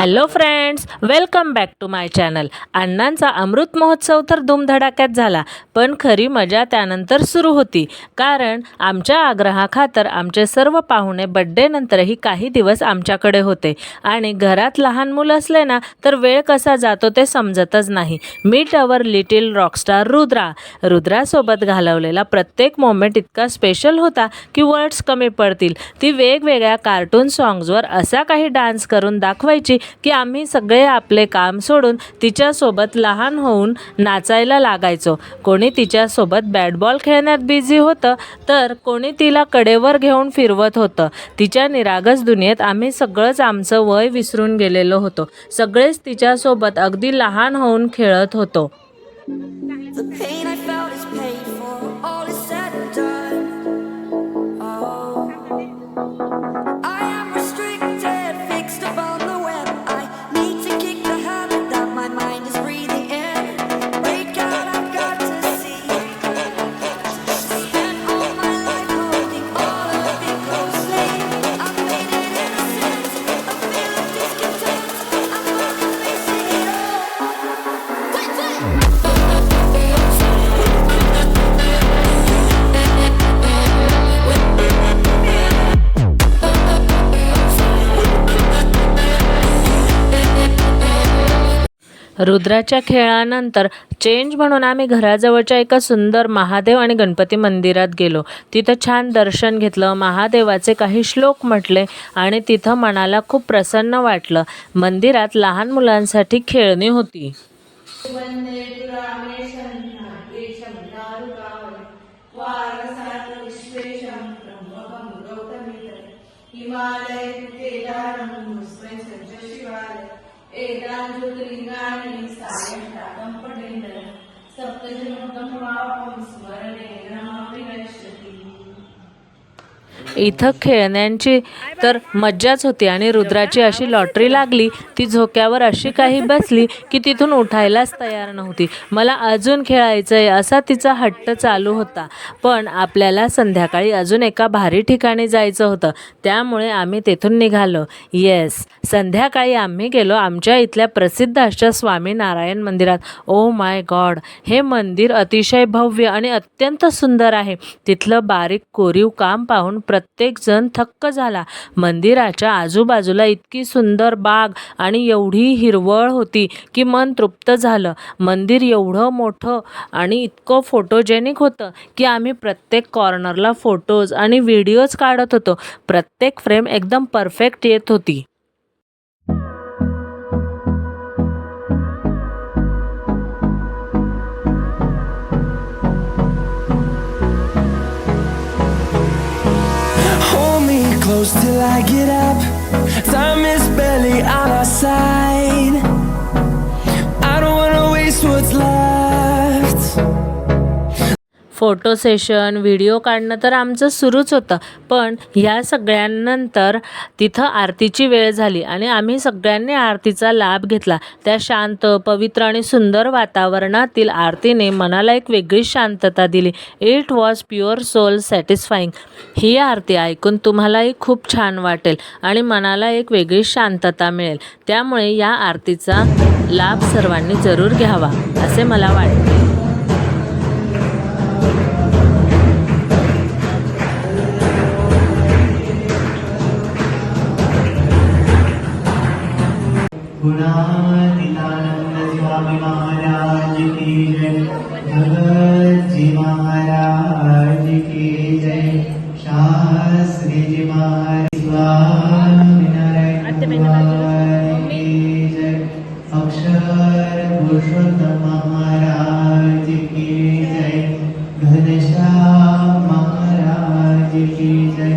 Hello friends, welcome back to my channel. अण्णांचा अमृत महोत्सव तर धूमधडाक्यात झाला, पण खरी मजा त्यानंतर सुरू होती। कारण आमच्या आग्रहाखातर आमचे सर्व पाहुणे बड्डे नंतरही काही दिवस आमच्याकडे होते आणि घरात लहान मुलं असले ना तर वेळ कसा जातो ते समजतच नाही। मीट अवर लिटिल रॉकस्टार रुद्रासोबत घालवलेला प्रत्येक मोमेंट इतका स्पेशल होता की वर्ड्स कमी पडतील। ती वेगवेगळ्या कार्टून सॉंग्सवर असा काही डान्स करून दाखवायची की आम्ही सगळे आपले काम सोडून तिच्यासोबत लहान होऊन नाचायला लागायचो। कोणी तिच्यासोबत बॅट बॉल खेळण्यात बिझी होतं, तर कोणी तिला कडेवर घेऊन फिरवत होतं। तिच्या निरागस दुनियेत आम्ही सगळंच आमचं वय विसरून गेलेलो होतो। सगळेच तिच्यासोबत अगदी लहान होऊन खेळत होतो। The pain I felt is paid for, all is said and done. Oh, I am restricted, fixed upon the web. I need to kick the habit that my mind is breathing in. Break out, I've got to see. Spent all my life holding all of it closely. I've made it innocent, a feel of discontent. I'm finally facing it all. रुद्राच्या खेळानंतर change म्हणून आम्ही घराजवळच्या एका सुंदर महादेव आणि गणपती मंदिरात गेलो। तिथं छान दर्शन घेतलं, महादेवाचे काही श्लोक म्हटले आणि तिथं मनाला खूप प्रसन्न वाटलं। मंदिरात लहान मुलांसाठी खेळणी होती। इथं खेळण्यांची तर मज्जाच होती आणि रुद्राची अशी लॉटरी लागली, ती झोक्यावर अशी काही बसली की तिथून उठायलाच तयार नव्हती। मला अजून खेळायचंय असा तिचा हट्ट चालू होता। पण आपल्याला संध्याकाळी अजून एका भारी ठिकाणी जायचं होतं, त्यामुळे आम्ही तेथून निघालो। संध्याकाळी आम्ही गेलो आमच्या इथल्या प्रसिद्ध अशा स्वामीनारायण मंदिरात। ओ माय गॉड, हे मंदिर अतिशय भव्य आणि अत्यंत सुंदर आहे। तिथलं बारीक कोरीव काम पाहून प्रत्येक जण थक्क झाला। मंदिराच्या आजूबाजूला इतकी सुंदर बाग आणि एवढी हिरवळ होती की मन तृप्त झालं। मंदिर एवढं मोठं आणि इतकं फोटोजेनिक होतं की आम्ही प्रत्येक कॉर्नरला फोटोज आणि व्हिडिओज काढत होतो। प्रत्येक फ्रेम एकदम परफेक्ट येत होती। Close till I get up. Time is barely on our side. I don't wanna waste what's left. Photo session, video काढणं तर आमचं सुरूच होतं। पण ह्या सगळ्यांनंतर तिथं आरतीची वेळ झाली आणि आम्ही सगळ्यांनी आरतीचा लाभ घेतला। त्या शांत, पवित्र आणि सुंदर वातावरणातील आरतीने मनाला एक वेगळी शांतता दिली। It was pure soul satisfying. ही आरती ऐकून तुम्हालाही खूप छान वाटेल आणि मनाला एक वेगळी शांतता मिळेल। त्यामुळे या आरतीचा लाभ सर्वांनी जरूर घ्यावा असे मला वाटते। गुणातीतानंद स्वामी महाराज की जय, भगत जी महाराज की जय, शास्त्री जी महाराज, स्वामीनारायण भगवान की जय, अक्षर पुरुषोत्तम महाराज की जय, घनश्याम महाराज की जय,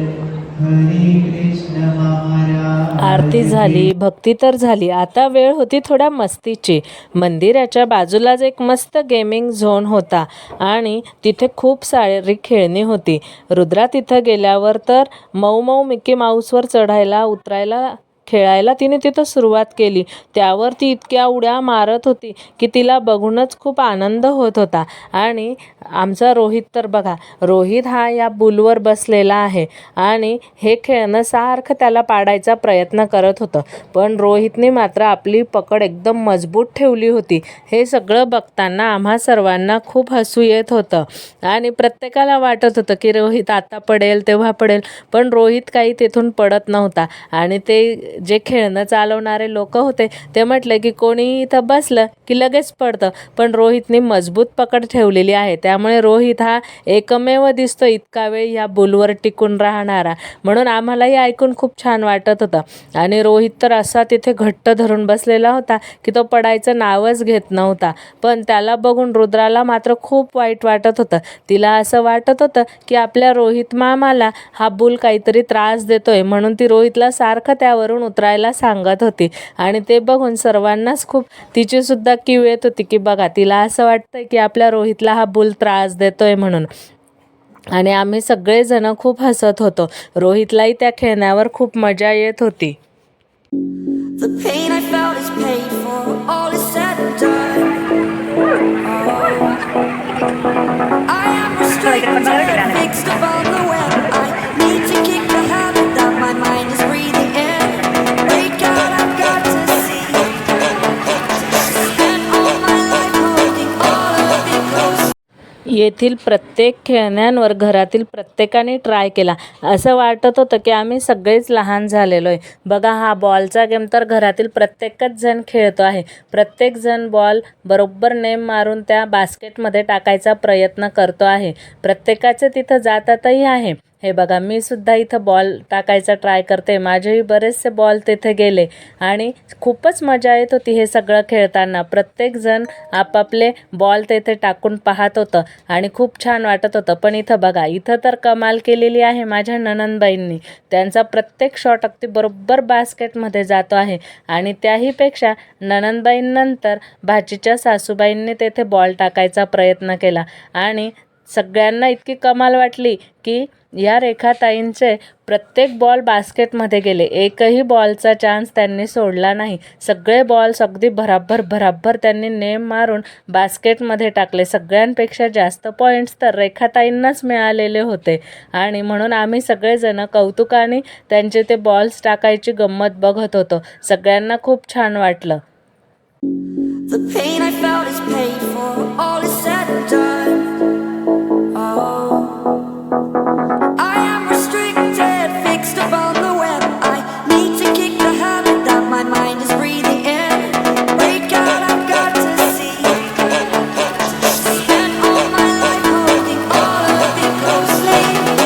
हरे कृष्ण महाराज। आरती झाली, भक्ती तर झाली, आता वेळ होती थोड्या मस्तीची। मंदिराच्या बाजूलाच एक मस्त गेमिंग झोन होता आणि तिथे खूप सारी खेळणी होती। रुद्रा तिथं गेल्यावर तर मऊ मऊ मिकी माऊसवर चढायला उतरायला खेळायला तिने तिथं सुरुवात केली. त्यावर ती इतक्या उड्या मारत होती की तिला बघूनच खूप आनंद होत होता. आणि आमचा रोहित तर बघा, रोहित हा या बुलवर बसलेला आहे आणि हे खेळणं सारखं त्याला पाडायचा प्रयत्न करत होतं. पण रोहितने मात्र आपली पकड एकदम मजबूत ठेवली होती. हे सगळं बघताना आम्हा सर्वांना खूप हसू येत होतं आणि प्रत्येकाला वाटत होतं की रोहित आता पडेल तेव्हा पडेल, पण रोहित काही तिथून पडत नव्हता. आणि ते जे खेळणं चालवणारे लोक होते ते म्हटले की कोणी इथं बसलं की लगेच पडतं, पण रोहितने मजबूत पकड ठेवलेली आहे. त्यामुळे रोहित हा एकमेव दिसतो इतका वेळ या बुलवर टिकून राहणारा. म्हणून आम्हालाही ऐकून खूप छान वाटत होतं. आणि रोहित तर असा तिथे घट्ट धरून बसलेला होता की तो पडायचं नावच घेत नव्हता. पण त्याला बघून रुद्राला मात्र खूप वाईट वाटत होतं. तिला असं वाटत होतं की आपल्या रोहित मामाला हा बुल काहीतरी त्रास देतोय, म्हणून ती रोहितला सारखं त्यावरून उतरायला सांगत होती. आणि ते बघून सर्वांनाच खूप तिची सुद्धा कीव येत होती की बघा, तिला असं वाटतंय की आपल्या रोहितला हा बुल त्रास देतोय म्हणून. आणि आम्ही सगळेजण खूप हसत होतो. रोहितलाही त्या खेळण्यावर खूप मजा येत होती. The pain I felt is paid for, all is said and done. I am restricted, fixed upon the web. I need to kick the habit that my mind is breathing in. Break out, I've got to see. Spent all my life holding all of it close. येथील प्रत्येक खेळण्यांवर घरातील प्रत्येकाने try केला. असं वाटत होतं की आम्ही सगळेच लहान झालेलो आहे. बघा, हा बॉलचा गेम तर घरातील प्रत्येकच जण खेळतो आहे. प्रत्येक जण बॉल बरोबर नेम मारून त्या बास्केटमध्ये टाकायचा प्रयत्न करतो आहे. प्रत्येकाचे तिथं जातातही आहे. हे बघा, मी सुद्धा इथं बॉल टाकायचा ट्राय करते. माझेही बरेचसे बॉल तिथे गेले आणि खूपच मजा येत होती हे सगळं खेळताना. प्रत्येकजण आपापले बॉल तिथे टाकून पाहत होतं आणि खूप छान वाटत होतं. पण इथं बघा, इथं तर कमाल केलेली आहे माझ्या नणंदबाईंनी. त्यांचा प्रत्येक शॉट अगदी बरोबर बास्केटमध्ये जातो आहे. आणि त्याहीपेक्षा नणंदबाईंनंतर भाचीच्या सासूबाईंनी तेथे बॉल टाकायचा प्रयत्न केला आणि सगळ्यांना इतकी कमाल वाटली की या रेखाताईंचे प्रत्येक बॉल बास्केटमध्ये गेले. एकही बॉलचा चान्स त्यांनी सोडला नाही. सगळे बॉल्स अगदी भराभर त्यांनी नेम मारून बास्केटमध्ये टाकले. सगळ्यांपेक्षा जास्त पॉईंट्स तर रेखाताईंनाच मिळालेले होते. आणि म्हणून आम्ही सगळेजण कौतुकाने त्यांचे ते बॉल्स टाकायची गंमत बघत होतो. सगळ्यांना खूप छान वाटलं. The pain I felt is paid for, all is said and done. I am restricted, fixed upon the web. I need to kick the habit that my mind is breathing in. Break out, I've got to see. Spent all my life holding all of it closely.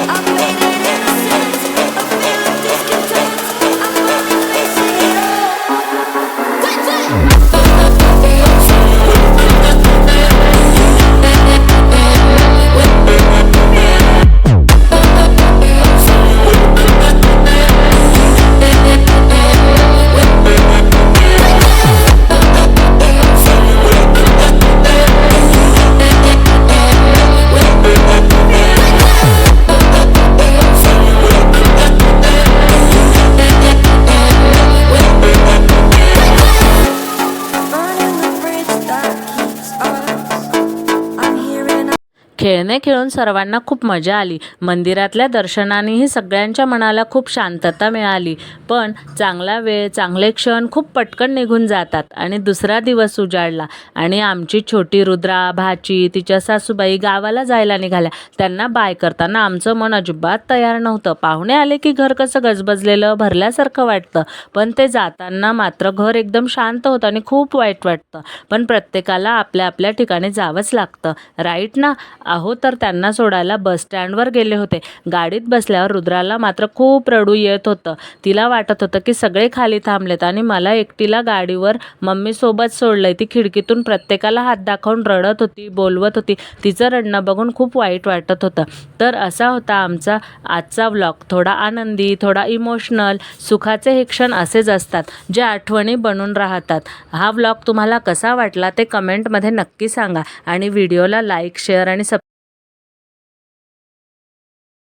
I've made it innocent, a feel of discontent. I'm finally facing it all. That's it! खेळणे खेळून सर्वांना खूप मजा आली. मंदिरातल्या दर्शनानेही सगळ्यांच्या मनाला खूप शांतता मिळाली. पण चांगला वेळ, चांगले क्षण खूप पटकन निघून जातात आणि दुसरा दिवस उजाडला आणि आमची छोटी रुद्रा, भाची, तिच्या सासूबाई गावाला जायला निघाल्या. त्यांना बाय करताना आमचं मन अजिबात तयार नव्हतं. पाहुणे आले की घर कसं गजबजलेलं, भरल्यासारखं वाटतं. पण ते जाताना मात्र घर एकदम शांत होतं आणि खूप वाईट वाटतं. पण प्रत्येकाला आपल्या आपल्या ठिकाणी जावंच लागतं, राईट ना? अहो, तर त्यांना सोडायला बस स्टँडवर गेले होते. गाडीत बसल्यावर रुद्राला मात्र खूप रडू येत होतं. तिला वाटत होतं की सगळे खाली थांबलेत आणि मला एकटीला गाडीवर मम्मीसोबत सोडलंय. ती खिडकीतून प्रत्येकाला हात दाखवून रडत होती, बोलवत होती. तिचं रडणं बघून खूप वाईट वाटत होतं. तर असा होता आमचा आजचा व्लॉग. थोडा आनंदी, थोडा इमोशनल. सुखाचे हे क्षण असेच असतात जे आठवणी बनून राहतात. हा व्लॉग तुम्हाला कसा वाटला ते कमेंटमध्ये नक्की सांगा आणि व्हिडिओला लाईक, शेअर आणि